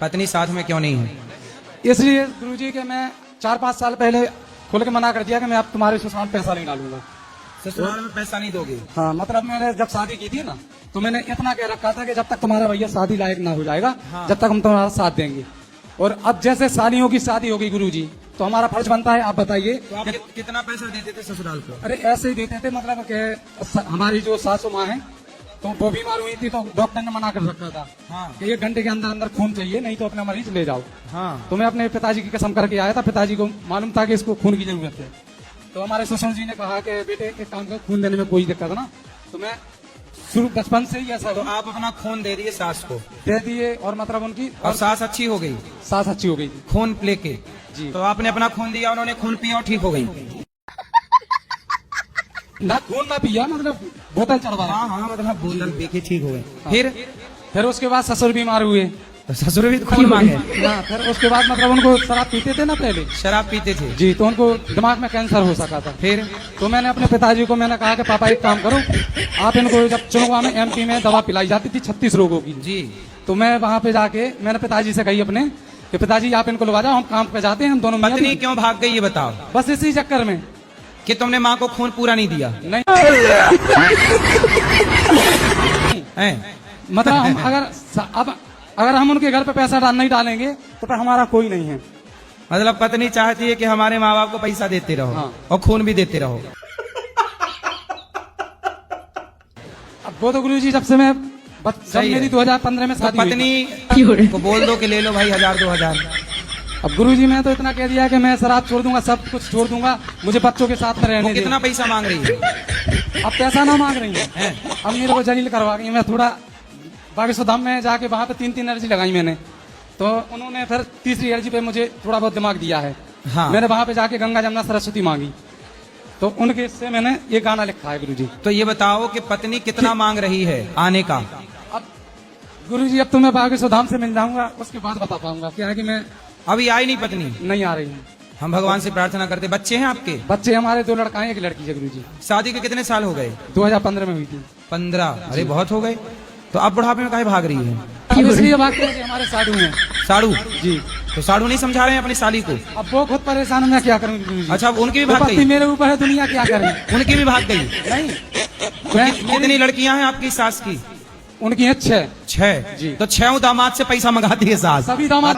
पत्नी साथ में क्यों नहीं है? इसलिए गुरुजी के मैं 4-5 साल पहले खुल के मना कर दिया कि मैं अब तुम्हारे ससुराल में पैसा नहीं डालूंगा। ससुराल में पैसा नहीं दोगे? हाँ, मतलब मैंने जब शादी की थी ना, तो मैंने इतना कह रखा था कि जब तक तुम्हारा भैया शादी लायक ना हो जाएगा, हाँ। जब तक हम तुम्हारा साथ देंगे। और अब जैसे सालियों की शादी होगी गुरुजी, तो हमारा फर्ज बनता है, आप बताइए। तो आप कितना पैसा देते थे ससुराल को? अरे ऐसे ही देते थे, मतलब कि हमारी जो सासू माँ है, तो वो बीमार हुई थी, तो डॉक्टर ने मना कर रखा था हाँ। कि 1 घंटे के अंदर अंदर खून चाहिए, नहीं तो अपना मरीज ले जाओ। हाँ। तो मैं अपने पिताजी की कसम करके आया था, पिताजी को मालूम था कि इसको खून की जरूरत है। तो हमारे ससुर जी ने कहा कि बेटे एक काम कर, खून देने में कोई दिक्कत ना, तो मैं शुरू बचपन से ही ऐसा तो आप अपना खून दे दिए सास को? दे दिए, और मतलब उनकी और सास अच्छी हो गई? सास अच्छी हो गई थी खून लेके जी। तो आपने अपना खून दिया, उन्होंने खून पिया और ठीक हो गई? ना खून ना पिया, मतलब बोतल चढ़वाया। हाँ हाँ, मतलब बोतल पी के ठीक हो गए। फिर उसके बाद ससुर बीमार हुए, तो ससुर भी खून मांगे? हाँ, फिर उसके बाद मतलब उनको शराब पीते थे ना पहले, शराब पीते थे जी, तो उनको दिमाग में कैंसर हो सका था। फिर तो मैंने अपने पिताजी को मैंने कहा कि पापा एक काम करो, आप इनको, जब चुनवा में एमपी में दवा पिलाई जाती थी 36 रोगों की जी, तो मैं वहाँ पे जाके मैंने पिताजी से कही अपने कि पिताजी आप इनको लगा जाओ, हम काम पे जाते हैं, हम दोनों मियां पत्नी बीवी। क्यों भाग गई ये बताओ? बस इसी चक्कर में कि तुमने माँ को खून पूरा नहीं दिया नहीं है? मतलब हम अगर हम उनके घर पे पैसा नहीं डालेंगे तो फिर हमारा कोई नहीं है। मतलब पत्नी चाहती है कि हमारे माँ बाप को पैसा देते रहो, हाँ। और खून भी देते रहो। अब वो तो गुरुजी जब से मैं जब सही है। मेरी 2015 में तो शादी हुई पत्नी को बोल दो कि ले लो भाई 1000-2000। अब गुरुजी मैं तो इतना कह दिया कि मैं शराब छोड़ दूंगा, सब कुछ छोड़ दूंगा, मुझे बच्चों के साथ में रहने वो दे। कितना पैसा मांग रही है? अब पैसा ना मांग रही है, हैं? अब मेरे को जलील करवा गई। मैं थोड़ा बागेश्वर धाम में जाके वहाँ पे 3 अर्जी लगाई मैंने, तो उन्होंने फिर तीसरी अर्जी पे मुझे थोड़ा बहुत दिमाग दिया है। हाँ। मैंने वहाँ पे जाके गंगा जमुना सरस्वती मांगी, तो उनके से मैंने ये गाना लिखा है गुरुजी। तो ये बताओ कि पत्नी कितना मांग रही है आने का? अब गुरुजी अब तो मैं बागेश्वर धाम से मिल जाऊंगा, उसके बाद बता पाऊंगा। क्या है कि मैं अभी आई नहीं पत्नी? नहीं आ रही हूँ। हम भगवान से प्रार्थना करते। बच्चे हैं आपके? बच्चे हमारे 2 लड़का है, 1 लड़की है गुरुजी। शादी के कितने साल हो गए? 2015 में हुई थी। 15? अरे बहुत हो गए। तो आप बुढ़ापे में काहे भाग रही है? अब इसलिए भागते हैं कि हमारे साधु हैं। साड़ू? जी। तो साड़ू नहीं समझा रहे हैं अपनी साली को? अब वो खुद परेशान है, मैं क्या करूँ गुरुजी? अच्छा, अब उनकी भी भाग विपत्ति गई? मेरे ऊपर है, दुनिया क्या करे? उनकी भी भाग गई? नहीं, कितनी लड़कियां हैं आपकी सास की? उनकी है 6। 6? जी। तो 6 दामाद से पैसा मंगाती है सास? सभी दामाद